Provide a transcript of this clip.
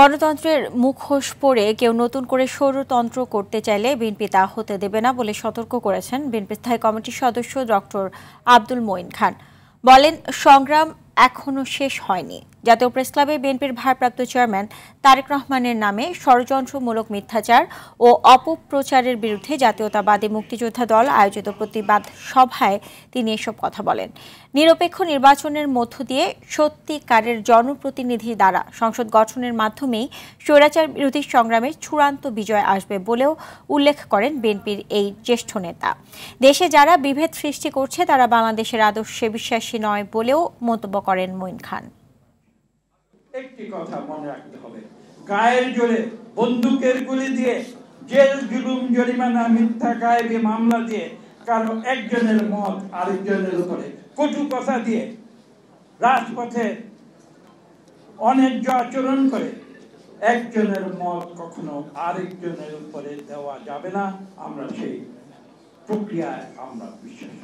গণতন্ত্রের মুখোশ পরে কেউ নতুন করে স্বৈরতন্ত্র করতে চাইলে বিএনপি তা হতে দেবে না বলে সতর্ক করেছেন বিএনপি স্থায়ী কমিটির সদস্য ডক্টর আব্দুল মঈন খান। বলেন, সংগ্রাম এখনো শেষ হয়নি। জাতীয় প্রেসক্লাবে বিএনপির ভারপ্রাপ্ত চেয়ারম্যান তারেক রহমানের নামে ষড়যন্ত্রমূলক মিথ্যাচার ও অপপ্রচারের বিরুদ্ধে জাতীয়তাবাদী মুক্তিযোদ্ধা দল আয়োজিত প্রতিবাদ সভায় তিনি এসব কথা বলেন। নিরপেক্ষ নির্বাচনের মধ্য দিয়ে সত্যিকারের জনপ্রতিনিধি দ্বারা সংসদ গঠনের মাধ্যমেই স্বৈরাচার বিরোধী সংগ্রামের চূড়ান্ত বিজয় আসবে বলেও উল্লেখ করেন বিএনপির এই জ্যেষ্ঠ নেতা। দেশে যারা বিভেদ সৃষ্টি করছে তারা বাংলাদেশের আদর্শে বিশ্বাসী নয় বলেও মন্তব্য করেন মঈন খান। একটি কথা মনে রাখতে হবে, গায়ের জোরে বন্দুকের গুলি দিয়ে, জেল জুলুম জরিমানা মিথ্যা গায়েবী মামলা দিয়ে, কারো একজনের মত আরেকজনের উপরে কটু কথা দিয়ে, রাজপথে অন্যায্য আচরণ করে একজনের মত কখনো আরেকজনের উপরে দেওয়া যাবে না। আমরা সেই প্রক্রিয়ায় আমরা বিশ্বাস